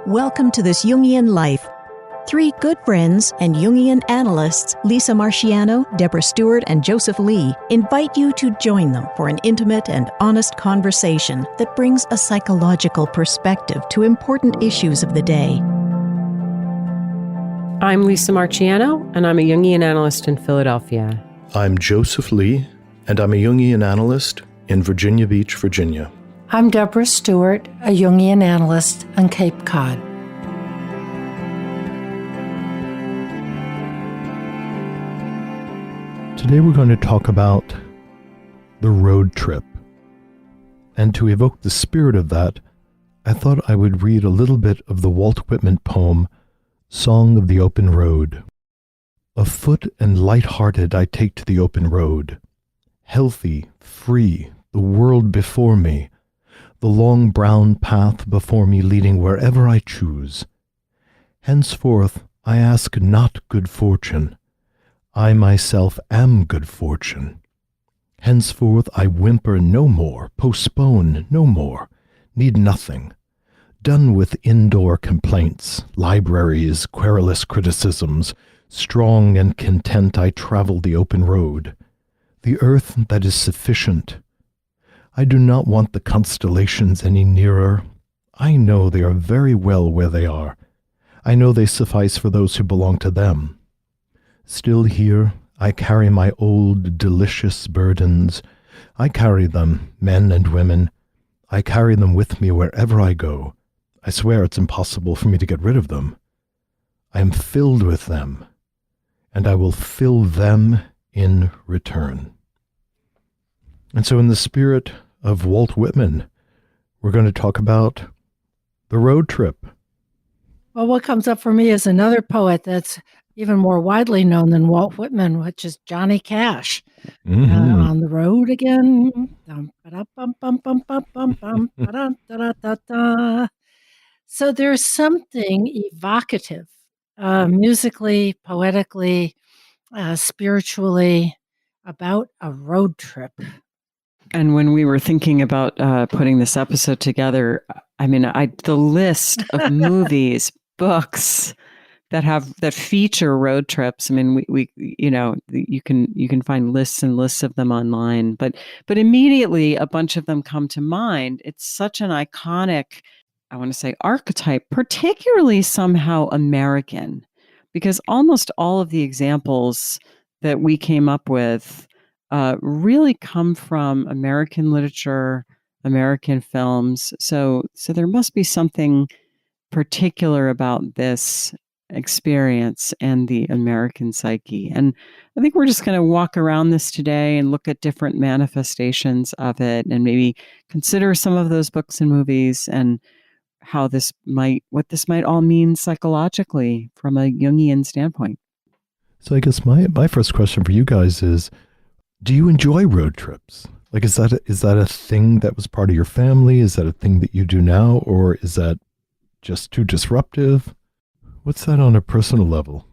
Welcome to This Jungian Life. Three good friends and Jungian analysts, Lisa Marchiano, Deborah Stewart, and Joseph Lee, invite you to join them for an intimate and honest conversation that brings a psychological perspective to important issues of the day. I'm Lisa Marchiano, and I'm a Jungian analyst in Philadelphia. I'm Joseph Lee, and I'm a Jungian analyst in Virginia Beach, Virginia. I'm Deborah Stewart, a Jungian analyst on Cape Cod. Today we're going to talk about the road trip. And to evoke the spirit of that, I thought I would read a little bit of the Walt Whitman poem, Song of the Open Road. Afoot and light-hearted I take to the open road. Healthy, free, the world before me, the long brown path before me leading wherever I choose. Henceforth I ask not good fortune. I myself am good fortune. Henceforth I whimper no more, postpone no more, need nothing. Done with indoor complaints, libraries, querulous criticisms, strong and content I travel the open road, the earth that is sufficient. I do not want the constellations any nearer. I know they are very well where they are. I know they suffice for those who belong to them. Still here, I carry my old, delicious burdens. I carry them, men and women. I carry them with me wherever I go. I swear it's impossible for me to get rid of them. I am filled with them, and I will fill them in return. And so in the spirit of Walt Whitman, we're going to talk about the road trip. Well, what comes up for me is another poet that's even more widely known than Walt Whitman, which is Johnny Cash. On the road again. So there's something evocative, musically, poetically, spiritually, about a road trip. And when we were thinking about putting this episode together, I mean, the list of movies, books that feature road trips. I mean, we you can find lists and lists of them online, but immediately a bunch of them come to mind. It's such an iconic, I want to say, archetype, particularly somehow American, because almost all of the examples that we came up with really come from American literature, American films. So there must be something particular about this experience and the American psyche. And I think we're just going to walk around this today and look at different manifestations of it and maybe consider some of those books and movies and what this might all mean psychologically from a Jungian standpoint. So I guess my first question for you guys is, do you enjoy road trips? Like, is that a thing that was part of your family? Is that a thing that you do now? Or is that just too disruptive? What's that on a personal level?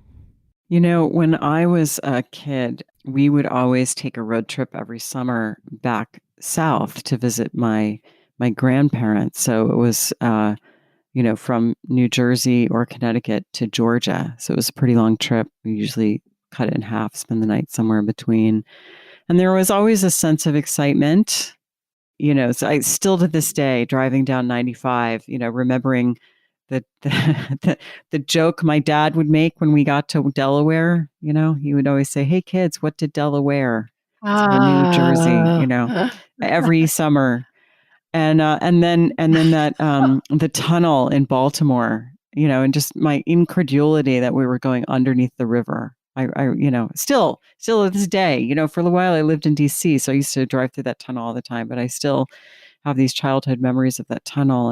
You know, when I was a kid, we would always take a road trip every summer back south to visit my grandparents. So it was, from New Jersey or Connecticut to Georgia. So it was a pretty long trip. We usually cut it in half, spend the night somewhere in between. And there was always a sense of excitement, so I still to this day, driving down 95, remembering the joke my dad would make when we got to Delaware. He would always say, "Hey kids, what did Delaware?" New Jersey, every summer. And then that the tunnel in Baltimore, and just my incredulity that we were going underneath the river. I still to this day, for a while I lived in DC, so I used to drive through that tunnel all the time, but I still have these childhood memories of that tunnel.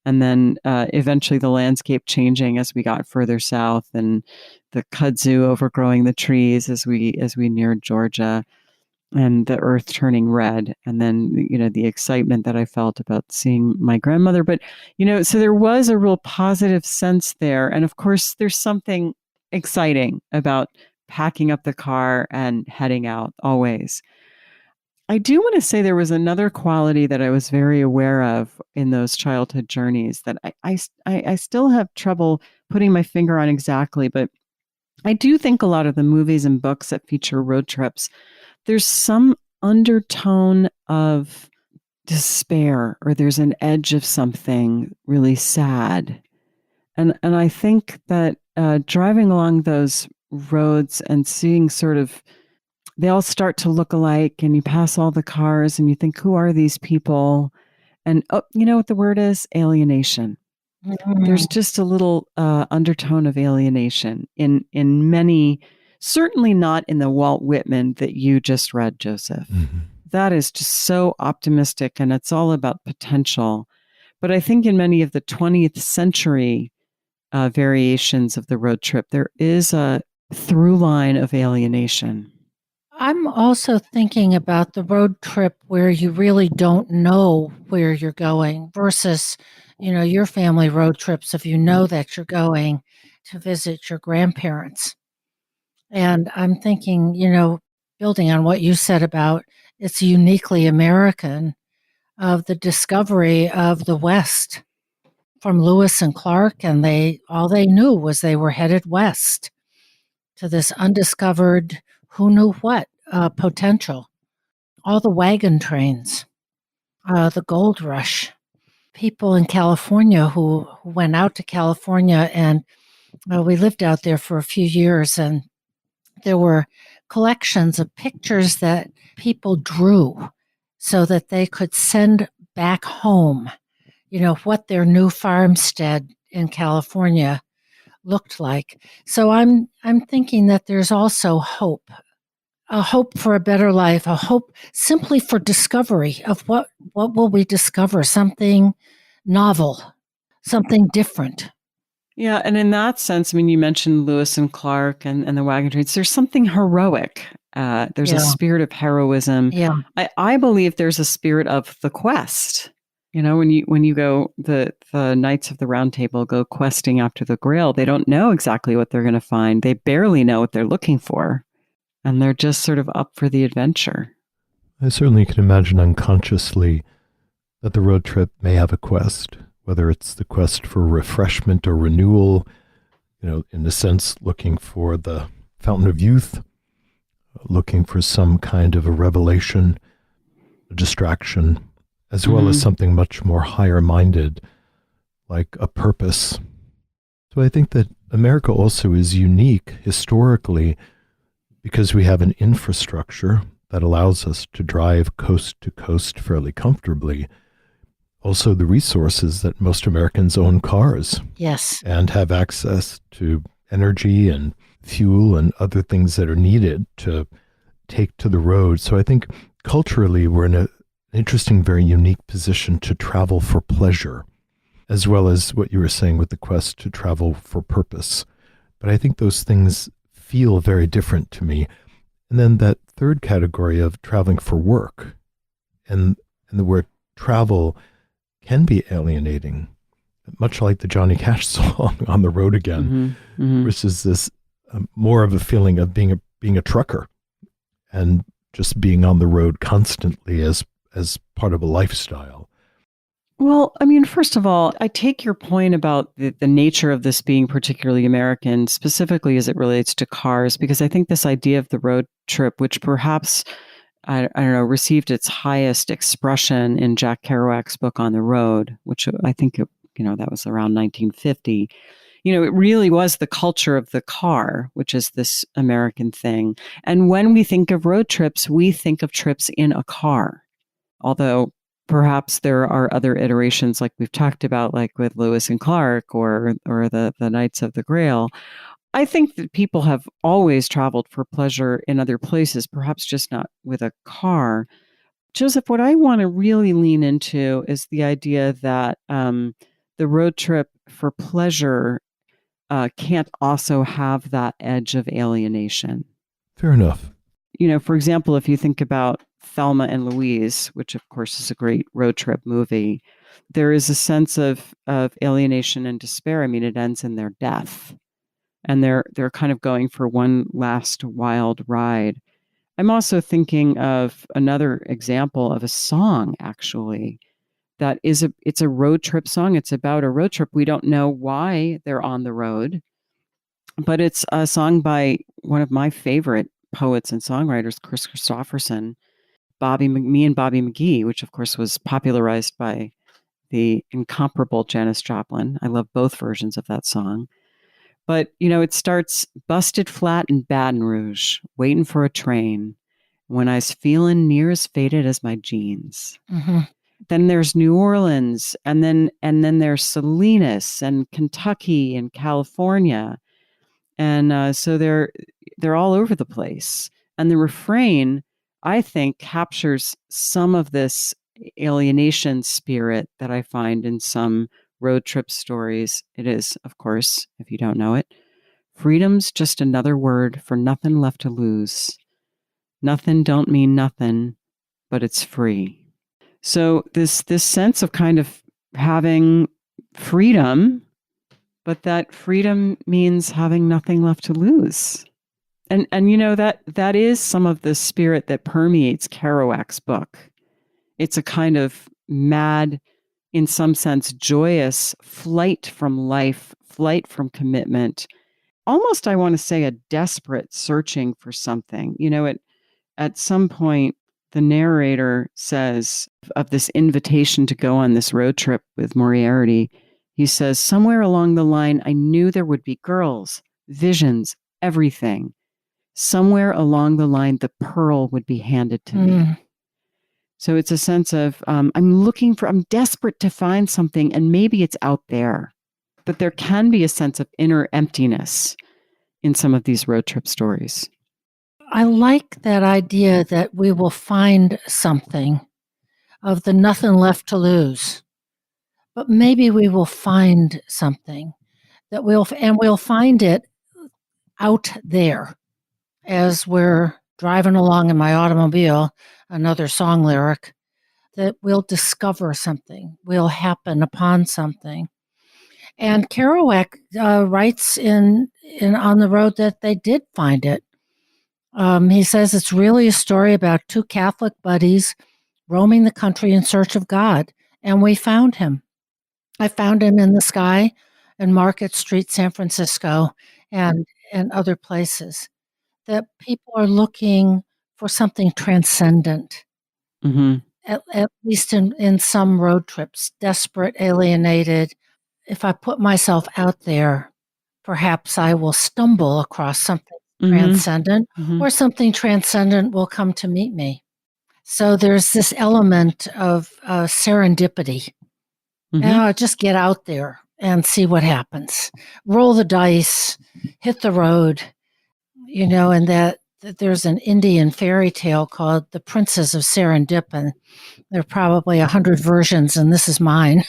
And then eventually the landscape changing as we got further south, and the kudzu overgrowing the trees as we neared Georgia, and the earth turning red. And then, the excitement that I felt about seeing my grandmother. But, so there was a real positive sense there. And of course, there's something exciting about packing up the car and heading out always. I do want to say there was another quality that I was very aware of in those childhood journeys that I still have trouble putting my finger on exactly, but I do think a lot of the movies and books that feature road trips, there's some undertone of despair, or there's an edge of something really sad. And I think that driving along those roads and seeing sort of, they all start to look alike, and you pass all the cars and you think, who are these people? And oh, you know what the word is? Alienation. There's just a little undertone of alienation in many, certainly not in the Walt Whitman that you just read, Joseph. Mm-hmm. That is just so optimistic, and it's all about potential. But I think in many of the 20th century variations of the road trip, there is a through line of alienation. I'm also thinking about the road trip where you really don't know where you're going versus, your family road trips if you know that you're going to visit your grandparents. And I'm thinking, building on what you said about it's uniquely American, of the discovery of the West from Lewis and Clark, and all they knew was they were headed west to this undiscovered who knew what potential. All the wagon trains, the gold rush, people in California who went out to California, and we lived out there for a few years, and there were collections of pictures that people drew so that they could send back home, what their new farmstead in California looked like. So I'm thinking that there's also hope, a hope for a better life, a hope simply for discovery of what will we discover, something novel, something different. Yeah, and in that sense, I mean, you mentioned Lewis and Clark and the wagon trains. There's something heroic. There's a spirit of heroism. Yeah. I believe there's a spirit of the quest. When you go, the Knights of the Round Table go questing after the Grail, they don't know exactly what they're going to find. They barely know what they're looking for, and they're just sort of up for the adventure. I certainly can imagine unconsciously that the road trip may have a quest, whether it's the quest for refreshment or renewal, in a sense, looking for the fountain of youth, looking for some kind of a revelation, a distraction, as well as something much more higher minded, like a purpose. So I think that America also is unique historically because we have an infrastructure that allows us to drive coast to coast fairly comfortably. Also, the resources that most Americans own cars. Yes. And have access to energy and fuel and other things that are needed to take to the road. So I think culturally we're in an interesting, very unique position to travel for pleasure, as well as what you were saying with the quest to travel for purpose. But I think those things feel very different to me. And then that third category of traveling for work, and the word travel can be alienating, much like the Johnny Cash song "On the Road Again," which is this more of a feeling of being a trucker and just being on the road constantly as part of a lifestyle. Well, I mean, first of all, I take your point about the nature of this being particularly American, specifically as it relates to cars, because I think this idea of the road trip, which perhaps, I don't know, received its highest expression in Jack Kerouac's book On the Road, which I think, that was around 1950. It really was the culture of the car, which is this American thing. And when we think of road trips, we think of trips in a car. Although perhaps there are other iterations like we've talked about, like with Lewis and Clark or the Knights of the Grail. I think that people have always traveled for pleasure in other places, perhaps just not with a car. Joseph, what I want to really lean into is the idea that the road trip for pleasure can't also have that edge of alienation. Fair enough. For example, if you think about Thelma and Louise, which of course is a great road trip movie, there is a sense of alienation and despair. I mean, it ends in their death, and they're kind of going for one last wild ride. I'm also thinking of another example of a song, actually, it's a road trip song. It's about a road trip. We don't know why they're on the road, but it's a song by one of my favorite poets and songwriters, Chris Christopherson, Me and Bobby McGee, which of course was popularized by the incomparable Janis Joplin. I love both versions of that song. But, it starts busted flat in Baton Rouge, waiting for a train when I was feeling near as faded as my jeans. Mm-hmm. Then there's New Orleans, and then there's Salinas and Kentucky and California. And so they're all over the place. And the refrain, I think, captures some of this alienation spirit that I find in some road trip stories. It is, of course, if you don't know it, freedom's just another word for nothing left to lose. Nothing don't mean nothing, but it's free. So this sense of kind of having freedom, but that freedom means having nothing left to lose. And that is some of the spirit that permeates Kerouac's book. It's a kind of mad, in some sense, joyous flight from life, flight from commitment. Almost, I want to say, a desperate searching for something. At some point, the narrator says of this invitation to go on this road trip with Moriarty, he says, somewhere along the line, I knew there would be girls, visions, everything. Somewhere along the line, the pearl would be handed to me. So it's a sense of, I'm desperate to find something, and maybe it's out there. But there can be a sense of inner emptiness in some of these road trip stories. I like that idea that we will find something, of the nothing left to lose. But maybe we will find something that we'll find it out there as we're driving along in my automobile, another song lyric, that we'll discover something, we'll happen upon something. And Kerouac writes in On the Road that they did find it. He says it's really a story about two Catholic buddies roaming the country in search of God, and we found him. I found him in the sky in Market Street, San Francisco, and other places. That people are looking for something transcendent, mm-hmm. at least in some road trips, desperate, alienated. If I put myself out there, perhaps I will stumble across something transcendent, or something transcendent will come to meet me. So there's this element of serendipity. Just get out there and see what happens. Roll the dice, hit the road, and that there's an Indian fairy tale called The Princes of Serendipin. There are probably 100 versions, and this is mine,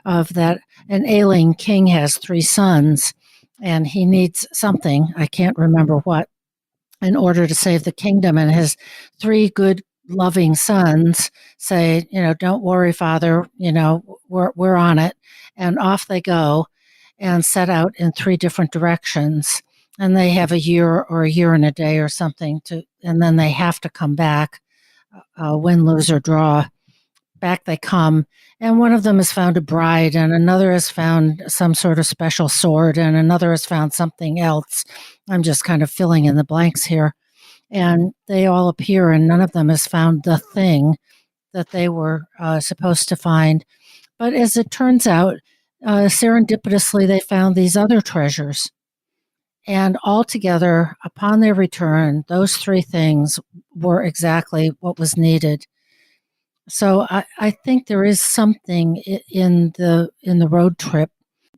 of that. An ailing king has 3 sons, and he needs something, I can't remember what, in order to save the kingdom. And his 3 good, loving sons say, don't worry, father, we're on it. And off they go and set out in 3 different directions. And they have a year or a year and a day or something and then they have to come back, win, lose, or draw. Back they come, and one of them has found a bride, and another has found some sort of special sword, and another has found something else. I'm just kind of filling in the blanks here. And they all appear, and none of them has found the thing that they were supposed to find. But as it turns out, serendipitously, they found these other treasures. And altogether, upon their return, those 3 things were exactly what was needed. So I think there is something in the road trip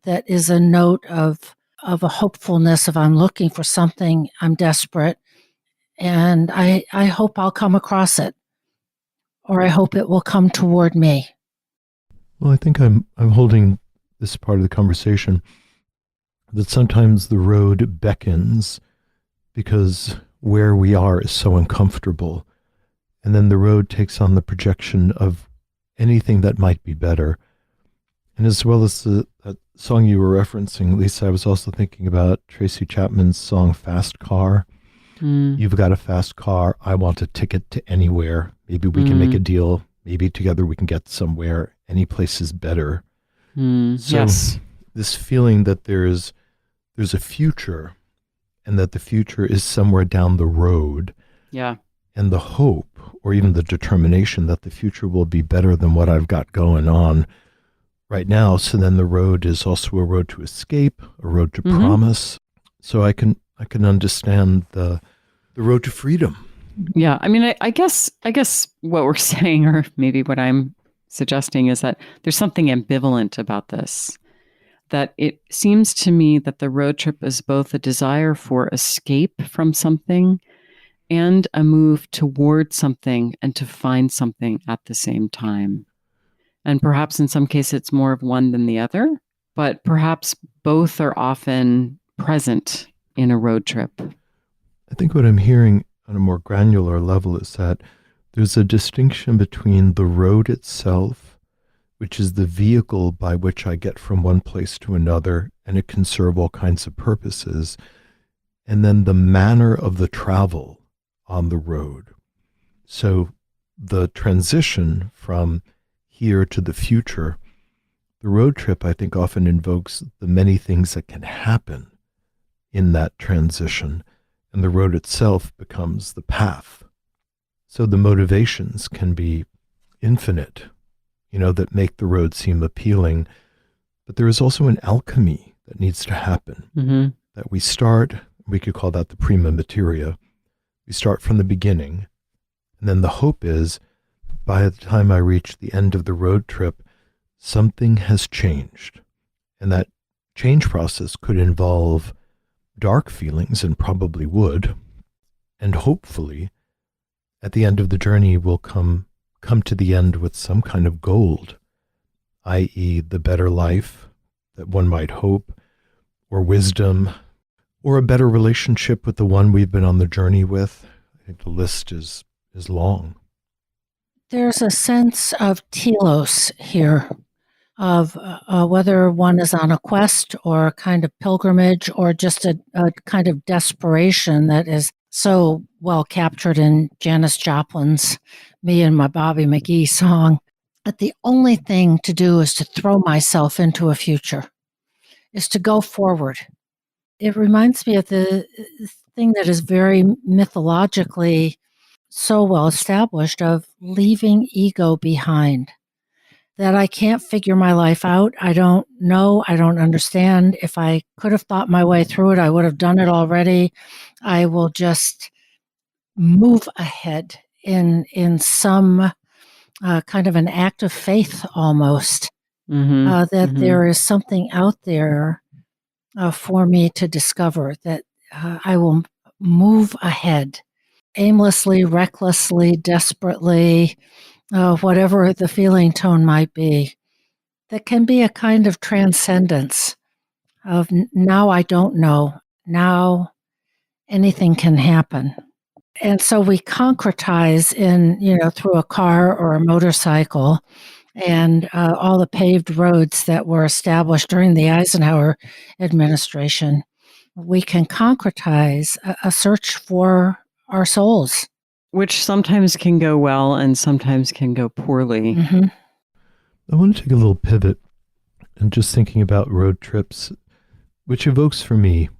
that is a note of a hopefulness of I'm looking for something, I'm desperate, and I hope I'll come across it, or I hope it will come toward me. Well, I think I'm holding this part of the conversation that sometimes the road beckons because where we are is so uncomfortable. And then the road takes on the projection of anything that might be better. And as well as that song you were referencing, Lisa, I was also thinking about Tracy Chapman's song Fast Car. Mm. You've got a fast car. I want a ticket to anywhere. Maybe we can make a deal. Maybe together we can get somewhere. Any place is better. So Yes. this feeling that there's a future and that the future is somewhere down the road, Yeah. and the hope or even the determination that the future will be better than what I've got going on right now. So then the road is also a road to escape, a road to promise. So I can understand the road to freedom. Yeah. I mean, I guess what we're saying, or maybe what I'm suggesting, is that there's something ambivalent about this. That it seems to me that the road trip is both a desire for escape from something and a move toward something and to find something at the same time. And perhaps in some cases it's more of one than the other, but perhaps both are often present in a road trip. I think what I'm hearing on a more granular level is that there's a distinction between the road itself, which is the vehicle by which I get from one place to another, and it can serve all kinds of purposes, and then the manner of the travel on the road. So the transition from here to the future, the road trip, I think, often invokes the many things that can happen in that transition, and the road itself becomes the path. So the motivations can be infinite, that make the road seem appealing. But there is also an alchemy that needs to happen, that we could call that the prima materia. We start from the beginning, and then the hope is by the time I reach the end of the road trip, something has changed. And that change process could involve dark feelings, and probably would. And hopefully, at the end of the journey, we'll come to the end with some kind of gold, i.e. the better life that one might hope, or wisdom, or a better relationship with the one we've been on the journey with. I think the list is long. There's a sense of telos here, of whether one is on a quest or a kind of pilgrimage or just a kind of desperation that is so well captured in Janis Joplin's Me and My Bobby McGee song, that the only thing to do is to throw myself into a future, is to go forward. It reminds me of the thing that is very mythologically so well established of leaving ego behind. That I can't figure my life out. I don't know. I don't understand. If I could have thought my way through it, I would have done it already. I will just move ahead in some kind of an act of faith almost, that there is something out there for me to discover, that I will move ahead aimlessly, recklessly, desperately, whatever the feeling tone might be. That can be a kind of transcendence of now I don't know, now anything can happen. And so we concretize through a car or a motorcycle, and all the paved roads that were established during the Eisenhower administration. We can concretize a search for our souls. Which sometimes can go well and sometimes can go poorly. I want to take a little pivot and just thinking about road trips, which evokes for me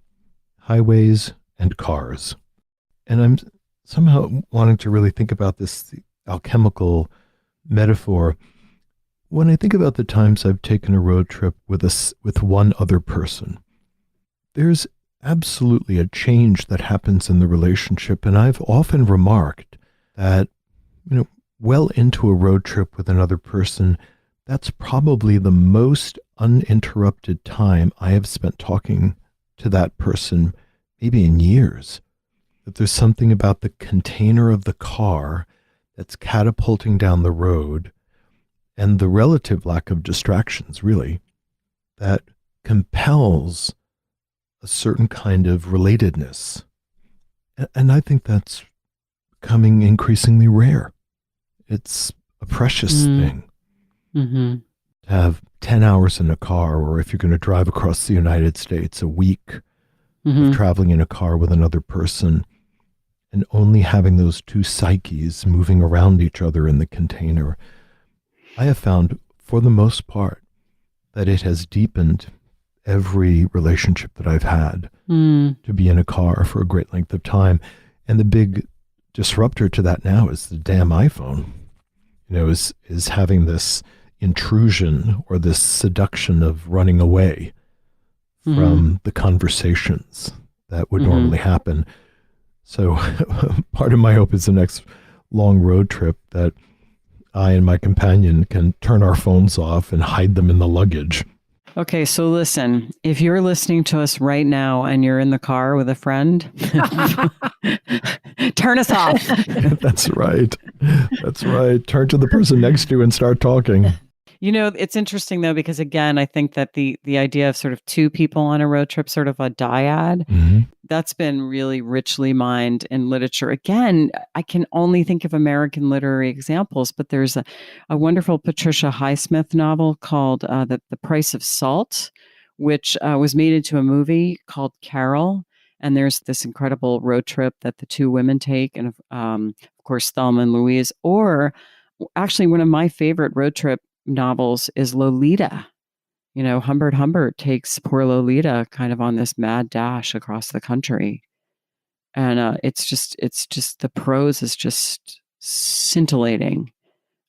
highways and cars. And I'm somehow wanting to really think about this alchemical metaphor. When I think about the times I've taken a road trip with one other person, there's absolutely a change that happens in the relationship. And I've often remarked that, well into a road trip with another person, that's probably the most uninterrupted time I have spent talking to that person, maybe in years. That there's something about the container of the car that's catapulting down the road, and the relative lack of distractions, really, that compels a certain kind of relatedness. And I think that's becoming increasingly rare. It's a precious thing to have 10 hours in a car, or if you're going to drive across the United States, a week of traveling in a car with another person. and only having those two psyches moving around each other in the container, I have found, for the most part, that it has deepened every relationship that I've had to be in a car for a great length of time. And the big disruptor to that now is the damn iPhone, is having this intrusion or this seduction of running away from the conversations that would normally happen. So part of my hope is the next long road trip that I and my companion can turn our phones off and hide them in the luggage. Okay, so listen, if you're listening to us right now and you're in the car with a friend, turn us off. That's right. That's right. Turn to the person next to you and start talking. It's interesting, though, because, again, I think that the idea of sort of two people on a road trip, sort of a dyad, that's been really richly mined in literature. Again, I can only think of American literary examples, but there's a wonderful Patricia Highsmith novel called The Price of Salt, which was made into a movie called Carol. And there's this incredible road trip that the two women take, and of course, Thelma and Louise. Or actually, one of my favorite road trip novels is Lolita. Humbert Humbert takes poor Lolita kind of on this mad dash across the country. And it's just the prose is just scintillating.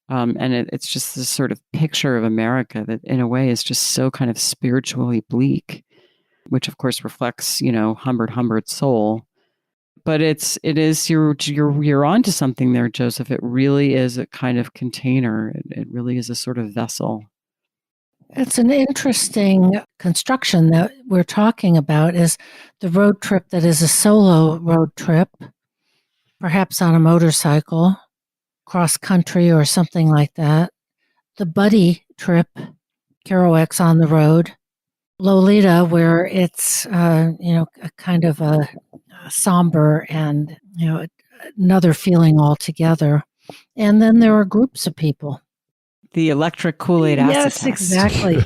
And it's just this sort of picture of America that in a way is just so kind of spiritually bleak, which of course reflects, Humbert Humbert's soul. But you're onto something there, Joseph. It really is a kind of container. It really is a sort of vessel. It's an interesting construction that we're talking about, is the road trip that is a solo road trip, perhaps on a motorcycle, cross country or something like that. The buddy trip, Kerouac's On the Road. Lolita, where it's, a kind of a somber and, another feeling altogether. And then there are groups of people. The electric Kool-Aid acid Yes, test. exactly.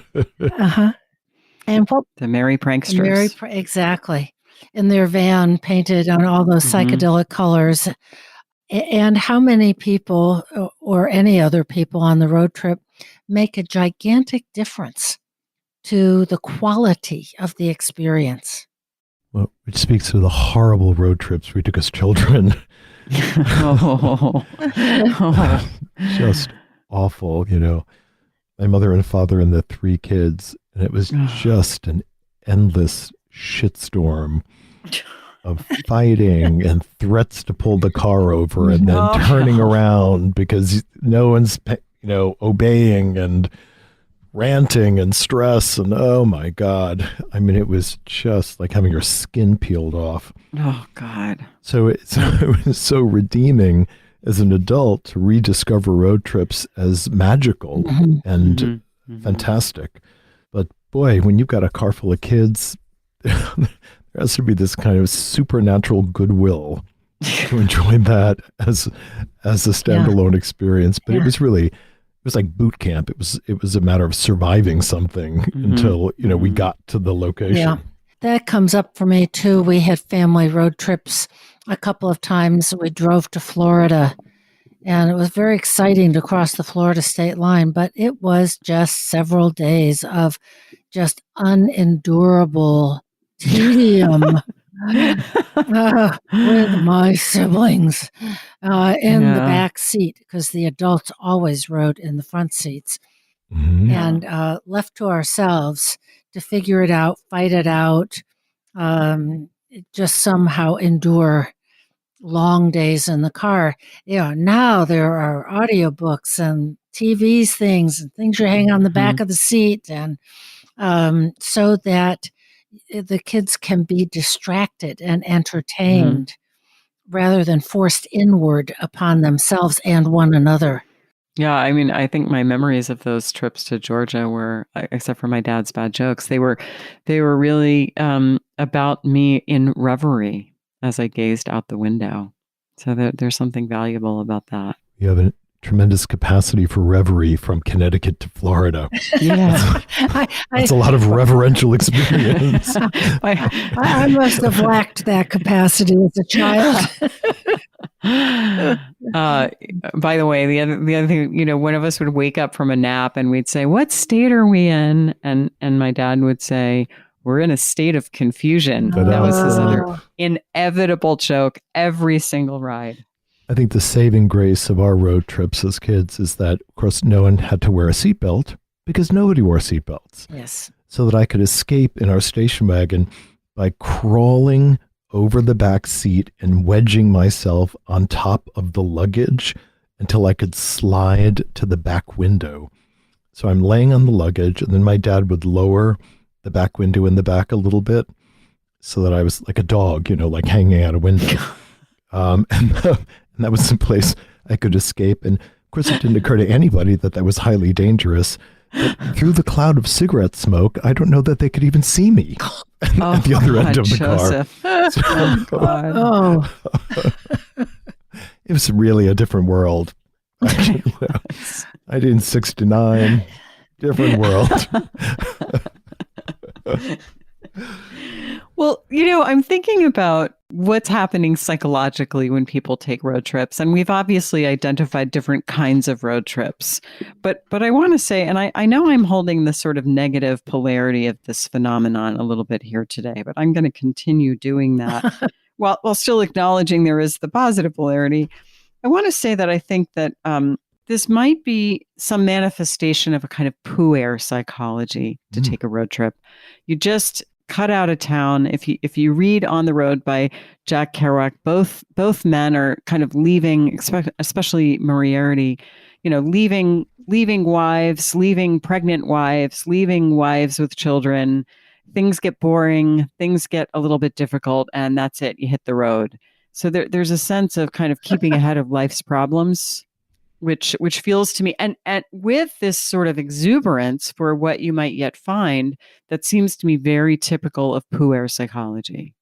And the Merry Pranksters. Exactly. In their van, painted on all those psychedelic colors. And how many people or any other people on the road trip make a gigantic difference to the quality of the experience. Well, which speaks to the horrible road trips we took as children. Just awful, My mother and father and the three kids, and it was just an endless shitstorm of fighting and threats to pull the car over and then turning around because no one's, obeying, and ranting and stress, and oh my God. I mean, it was just like having your skin peeled off. Oh God. So it was so redeeming as an adult to rediscover road trips as magical and fantastic. But boy, when you've got a car full of kids, there has to be this kind of supernatural goodwill to enjoy that as a standalone experience. But it was like boot camp. It was a matter of surviving something until, we got to the location. Yeah. That comes up for me too. We had family road trips a couple of times. We drove to Florida, and it was very exciting to cross the Florida state line, but it was just several days of just unendurable tedium with my siblings in the back seat, because the adults always rode in the front seats, and left to ourselves to figure it out, fight it out, just somehow endure long days in the car. Now there are audiobooks and TVs, things you hang on the back of the seat, and so that the kids can be distracted and entertained rather than forced inward upon themselves and one another. Yeah, I mean, I think my memories of those trips to Georgia were, except for my dad's bad jokes, they were really about me in reverie as I gazed out the window. So there's something valuable about that. You have a tremendous capacity for reverie from Connecticut to Florida. Yeah. That's a lot of reverential experience. I must have lacked that capacity as a child. By the way, the other thing, one of us would wake up from a nap and we'd say, "What state are we in?" And my dad would say, "We're in a state of confusion." But That was his honestly, other inevitable joke every single ride. I think the saving grace of our road trips as kids is that, of course, no one had to wear a seatbelt because nobody wore seatbelts. Yes. So that I could escape in our station wagon by crawling over the back seat and wedging myself on top of the luggage until I could slide to the back window. So I'm laying on the luggage, and then my dad would lower the back window in the back a little bit so that I was like a dog, like hanging out a window. And that was the place I could escape. And of course, it didn't occur to anybody that was highly dangerous. But through the cloud of cigarette smoke, I don't know that they could even see me at the other end of the Joseph. car. So, God. it was really a different world. 1969, different world. Well, I'm thinking about what's happening psychologically when people take road trips. And we've obviously identified different kinds of road trips. But I want to say, and I know I'm holding the sort of negative polarity of this phenomenon a little bit here today, but I'm going to continue doing that while still acknowledging there is the positive polarity. I want to say that I think that this might be some manifestation of a kind of puer psychology to take a road trip. You just cut out of town. If you read On the Road by Jack Kerouac, both men are kind of leaving, especially Moriarty, leaving wives, leaving pregnant wives, leaving wives with children. Things get boring, things get a little bit difficult, and that's it. You hit the road. So there's a sense of kind of keeping ahead of life's problems, which feels to me, and with this sort of exuberance for what you might yet find, that seems to me very typical of puer psychology.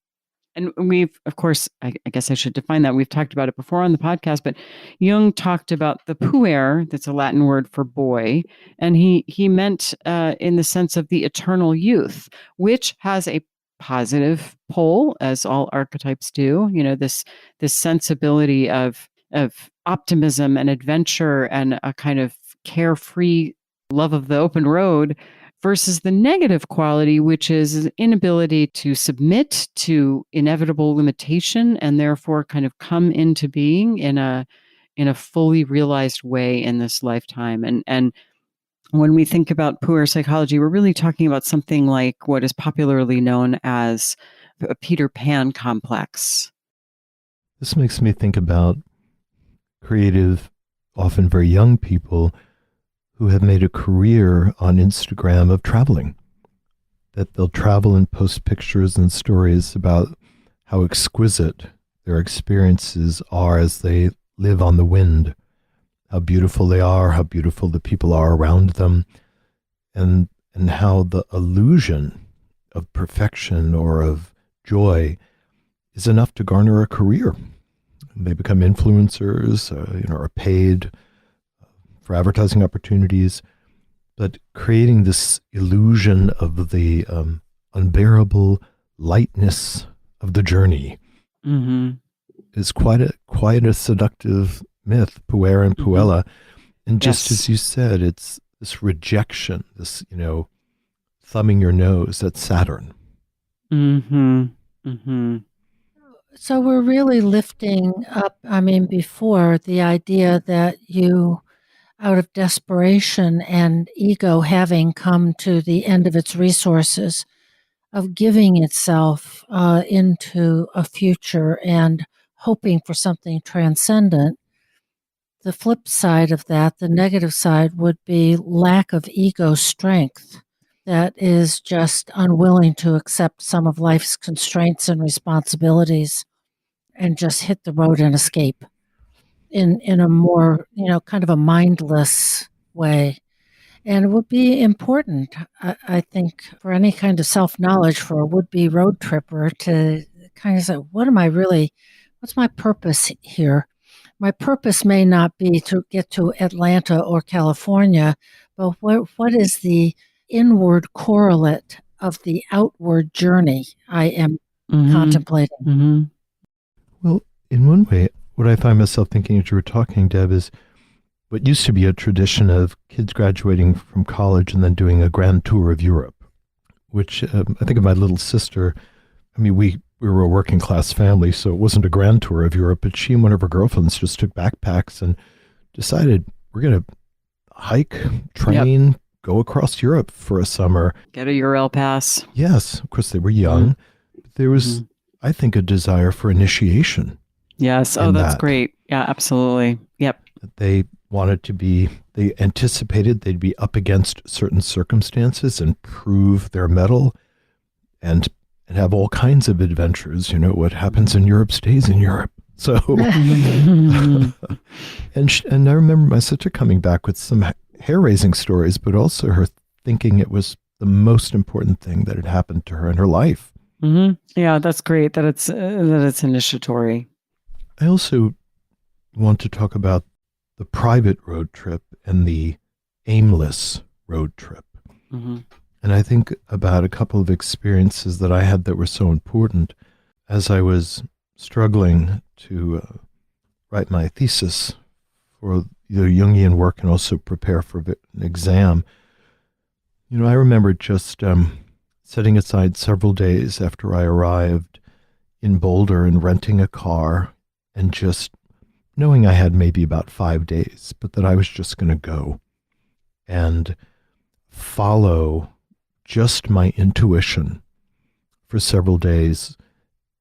And we've, of course, I guess I should define that. We've talked about it before on the podcast, but Jung talked about the puer, that's a Latin word for boy, and he meant in the sense of the eternal youth, which has a positive pole, as all archetypes do. This sensibility of optimism and adventure and a kind of carefree love of the open road, versus the negative quality, which is an inability to submit to inevitable limitation and therefore kind of come into being in a fully realized way in this lifetime. And when we think about puer psychology, we're really talking about something like what is popularly known as a Peter Pan complex. This makes me think about creative, often very young people who have made a career on Instagram of traveling. That they'll travel and post pictures and stories about how exquisite their experiences are as they live on the wind, how beautiful they are, how beautiful the people are around them, and how the illusion of perfection or of joy is enough to garner a career. They become influencers, are paid for advertising opportunities, but creating this illusion of the unbearable lightness of the journey is quite a seductive myth, puer and puella. And just as you said, it's this rejection, this thumbing your nose at Saturn. So we're really lifting up, before the idea that you, out of desperation and ego having come to the end of its resources, of giving itself into a future and hoping for something transcendent. The flip side of that, the negative side, would be lack of ego strength that is just unwilling to accept some of life's constraints and responsibilities and just hit the road and escape in a more, kind of a mindless way. And it would be important, I think, for any kind of self-knowledge for a would-be road tripper to kind of say, what's my purpose here? My purpose may not be to get to Atlanta or California, but what is the inward correlate of the outward journey I am contemplating? Well, in one way, what I find myself thinking as you were talking, Deb, is what used to be a tradition of kids graduating from college and then doing a grand tour of Europe, which I think of my little sister. I mean, we were a working class family, so it wasn't a grand tour of Europe, but she and one of her girlfriends just took backpacks and decided we're going to hike, train, go across Europe for a summer. Get a Eurail pass. Yes, of course they were young. But there was, I think, a desire for initiation. Yes. Oh, that's great. Yeah, absolutely. Yep. They wanted to be, they anticipated they'd be up against certain circumstances and prove their mettle and have all kinds of adventures. You know, what happens in Europe stays in Europe. So, and I remember my sister coming back with some hair-raising stories, but also her thinking it was the most important thing that had happened to her in her life. Mm-hmm. Yeah, that's great that it's initiatory. I also want to talk about the private road trip and the aimless road trip. Mm-hmm. And I think about a couple of experiences that I had that were so important as I was struggling to write my thesis for the Jungian work and also prepare for an exam. You know, I remember just setting aside several days after I arrived in Boulder and renting a car and just knowing I had maybe about 5 days, but that I was just going to go and follow just my intuition for several days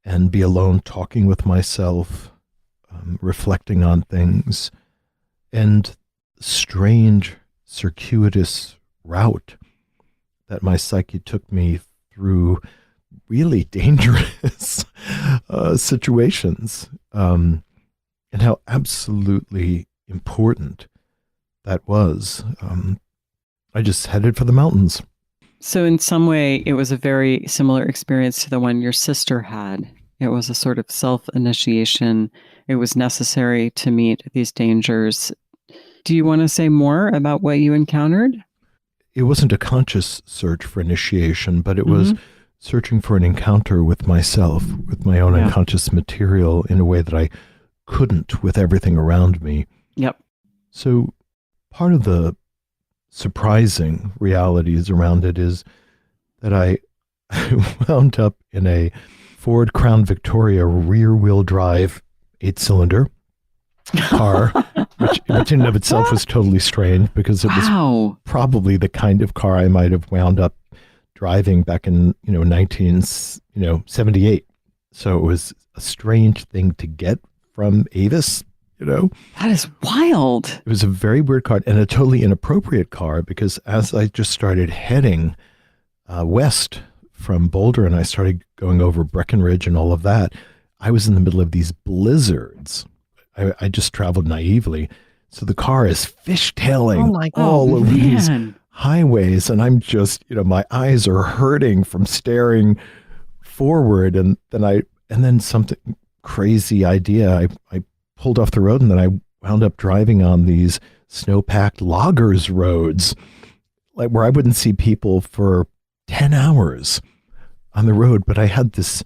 and be alone talking with myself, reflecting on things, and strange, circuitous route that my psyche took me through really dangerous situations, and how absolutely important that was. I just headed for the mountains. So in some way, it was a very similar experience to the one your sister had. It was a sort of self-initiation. It was necessary to meet these dangers. Do you want to say more about what you encountered? It wasn't a conscious search for initiation, but it was searching for an encounter with myself, with my own unconscious material in a way that I couldn't with everything around me. Yep. So part of the surprising realities around it is that I wound up in a Ford Crown Victoria rear-wheel drive 8-cylinder car, which in and of itself was totally strange because it was probably the kind of car I might have wound up driving back in 1978. So it was a strange thing to get from Avis. That is wild. It was a very weird car and a totally inappropriate car because as I just started heading west from Boulder and I started going over Breckenridge and all of that, I was in the middle of these blizzards. I just traveled naively. So the car is fishtailing all over these highways. And I'm just, my eyes are hurting from staring forward. And then something crazy idea. I pulled off the road and then I wound up driving on these snow-packed loggers roads, like where I wouldn't see people for 10 hours on the road. But I had this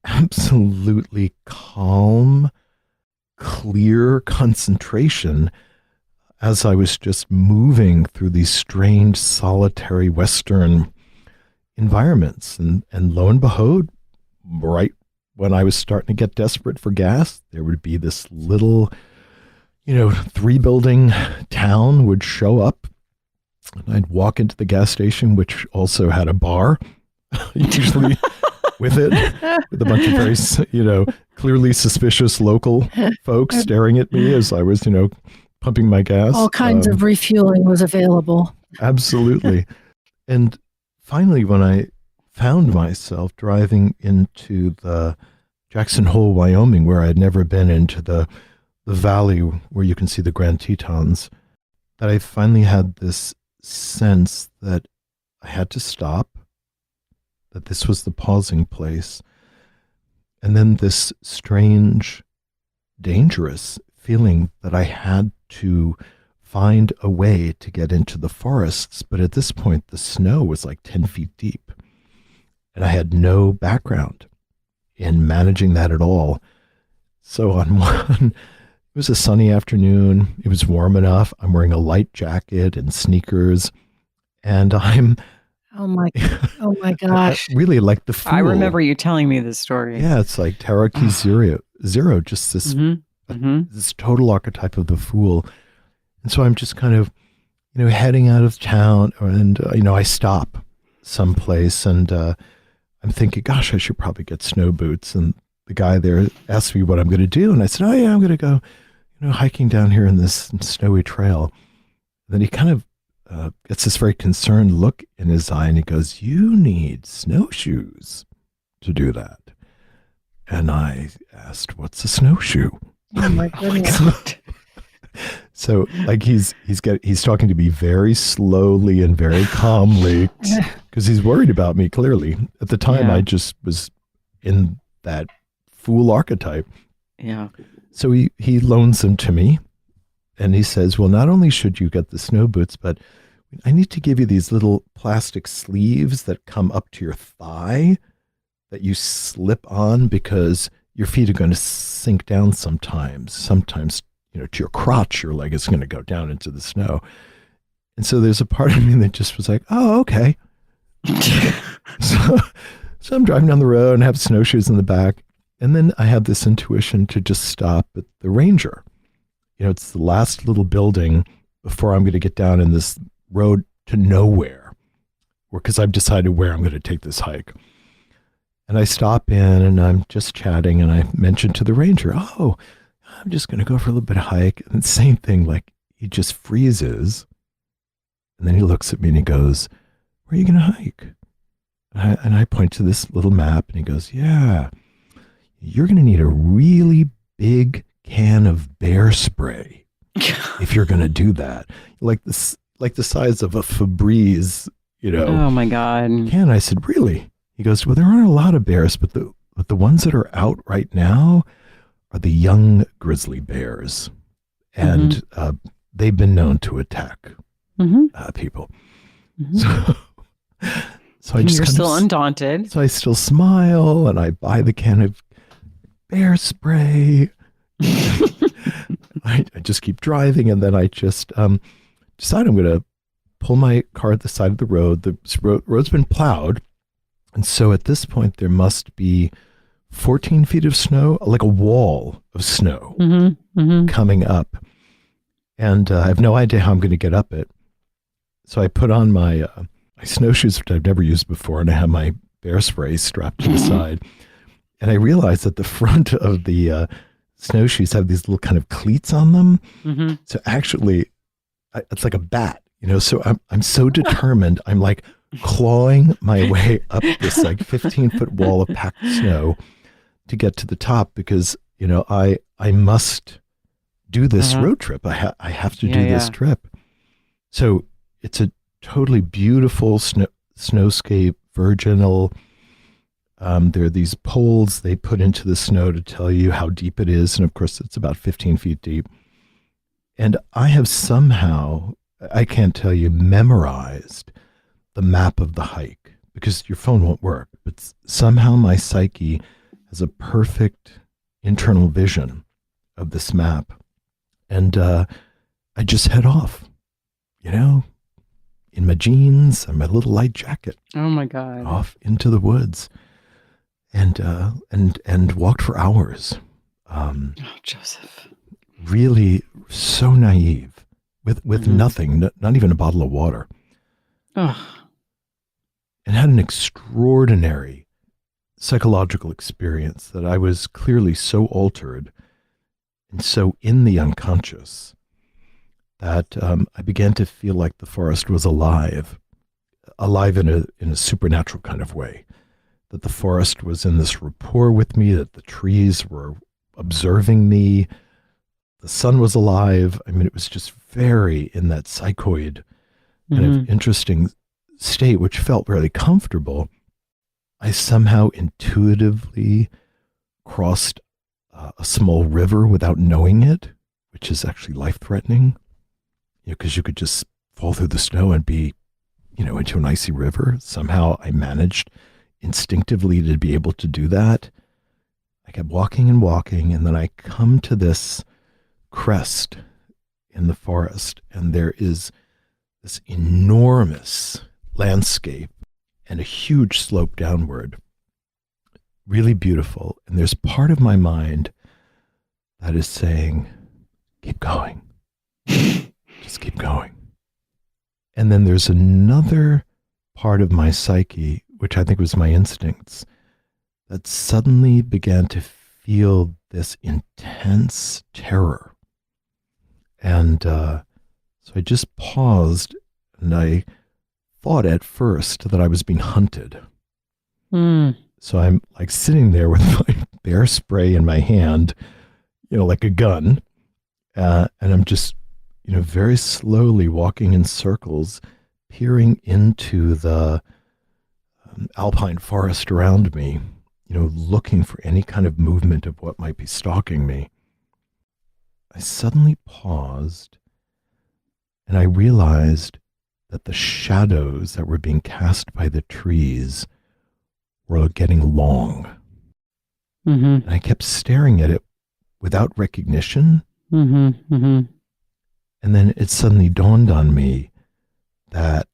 absolutely calm, clear concentration as I was just moving through these strange, solitary Western environments. And lo and behold, right when I was starting to get desperate for gas, there would be this little, 3-building town would show up. And I'd walk into the gas station, which also had a bar, usually with it, with a bunch of very, clearly suspicious local folks staring at me as I was, pumping my gas. All kinds of refueling was available. Absolutely. And finally, when I found myself driving into the Jackson Hole, Wyoming, where I had never been, into the valley where you can see the Grand Tetons, that I finally had this sense that I had to stop, that this was the pausing place. And then this strange, dangerous feeling that I had to find a way to get into the forests. But at this point, the snow was like 10 feet deep. And I had no background in managing that at all. So on one, it was a sunny afternoon. It was warm enough. I'm wearing a light jacket and sneakers, and I'm Oh my, oh my gosh. really like the fool. I remember you telling me this story. Yeah, it's like Tarot Key Zero, just this this total archetype of the fool. And so I'm just kind of, heading out of town, and I stop someplace, and I'm thinking, gosh, I should probably get snow boots. And the guy there asked me what I'm going to do, and I said, oh yeah, I'm going to go, hiking down here in this snowy trail. And then he kind of gets this very concerned look in his eye, and he goes, you need snowshoes to do that. And I asked, what's a snowshoe? Oh my goodness. So like he's talking to me very slowly and very calmly because he's worried about me. Clearly, at the time, I just was in that fool archetype. Yeah. So he loans them to me, and he says, well, not only should you get the snow boots, but I need to give you these little plastic sleeves that come up to your thigh that you slip on because your feet are going to sink down sometimes. Sometimes, to your crotch, your leg is going to go down into the snow. And so there's a part of me that just was like, oh, okay. So I'm driving down the road and have snowshoes in the back. And then I have this intuition to just stop at the Ranger. It's the last little building before I'm going to get down in this road to nowhere, because I've decided where I'm going to take this hike. And I stop in and I'm just chatting, and I mentioned to the Ranger, oh, I'm just going to go for a little bit of hike. And the same thing, like he just freezes. And then he looks at me and he goes, where are you going to hike? And I point to this little map, and he goes, yeah, you're going to need a really big can of bear spray if you're going to do that. Like the size of a Febreze, Oh my God. can. I said, really? He goes, well, there aren't a lot of bears, but the ones that are out right now are the young grizzly bears. And they've been known to attack people. So I just You're still undaunted. So I still smile, and I buy the can of bear spray. I just keep driving, and then I just decide I'm going to pull my car at the side of the road. The road's been plowed, and so at this point there must be 14 feet of snow, like a wall of snow coming up. And I have no idea how I'm going to get up it. So I put on my snowshoes, which I've never used before, and I have my bear spray strapped to the side. And I realized that the front of the snowshoes have these little kind of cleats on them. So actually, it's like a bat, so I'm so determined. I'm like clawing my way up this like 15-foot wall of packed snow to get to the top, because, I must do this road trip. I have to do this trip. So it's a totally beautiful snowscape, virginal. There are these poles they put into the snow to tell you how deep it is. And of course, it's about 15 feet deep. And I have somehow, I can't tell you, memorized the map of the hike, because your phone won't work. But somehow my psyche has a perfect internal vision of this map. And I just head off, in my jeans and my little light jacket. Oh my God. Off into the woods, and walked for hours. Joseph. Really so naive, with nothing, not even a bottle of water. Oh. And had an extraordinary psychological experience that I was clearly so altered and so in the unconscious that I began to feel like the forest was alive in a supernatural kind of way. That the forest was in this rapport with me, that the trees were observing me, the sun was alive. I mean, it was just very in that psychoid kind of interesting state, which felt really comfortable. I somehow intuitively crossed a small river without knowing it, which is actually life-threatening, because you could just fall through the snow and be, into an icy river. Somehow I managed instinctively to be able to do that. I kept walking and walking, and then I come to this crest in the forest, and there is this enormous landscape and a huge slope downward. Really beautiful. And there's part of my mind that is saying, keep going. Just keep going. And then there's another part of my psyche, which I think was my instincts, that suddenly began to feel this intense terror. And so I just paused, and I thought at first that I was being hunted. So I'm like sitting there with my bear spray in my hand, like a gun. And I'm just, very slowly walking in circles, peering into the alpine forest around me, looking for any kind of movement of what might be stalking me. I suddenly paused, and I realized that the shadows that were being cast by the trees were getting long. And I kept staring at it without recognition. And then it suddenly dawned on me that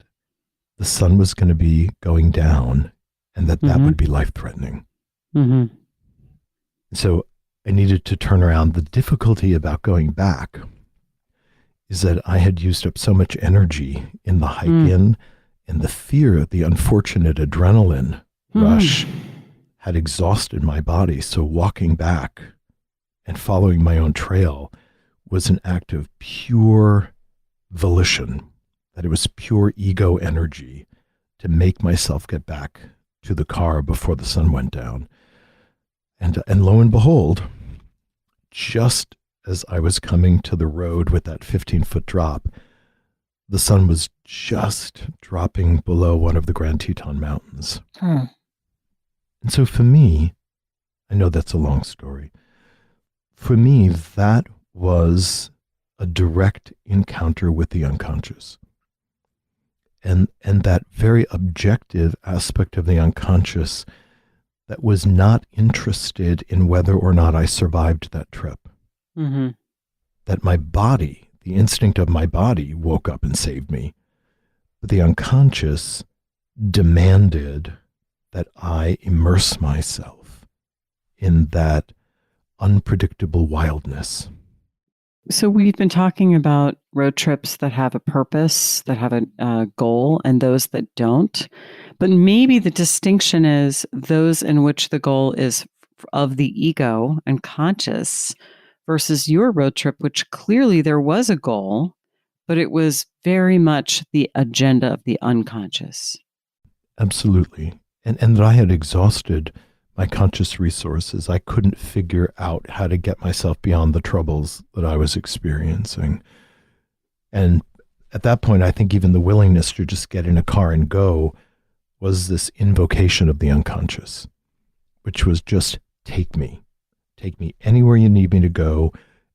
the sun was going to be going down, and that would be life-threatening. So I needed to turn around. The difficulty about going back is that I had used up so much energy in the hike in, and the fear, the unfortunate adrenaline rush had exhausted my body. So walking back and following my own trail was an act of pure volition, that it was pure ego energy to make myself get back to the car before the sun went down. And lo and behold, just as I was coming to the road with that 15-foot drop, the sun was just dropping below one of the Grand Teton Mountains. And so for me, I know that's a long story. For me, that was a direct encounter with the unconscious. And that very objective aspect of the unconscious that was not interested in whether or not I survived that trip. That my body, the instinct of my body, woke up and saved me. But the unconscious demanded that I immerse myself in that unpredictable wildness. So we've been talking about road trips that have a purpose, that have a goal, and those that don't. But maybe the distinction is those in which the goal is of the ego and conscious versus your road trip, which clearly there was a goal, but it was very much the agenda of the unconscious. Absolutely. And that I had exhausted my conscious resources. I couldn't figure out how to get myself beyond the troubles that I was experiencing. And at that point, I think even the willingness to just get in a car and go was this invocation of the unconscious, which was just take me anywhere you need me to go,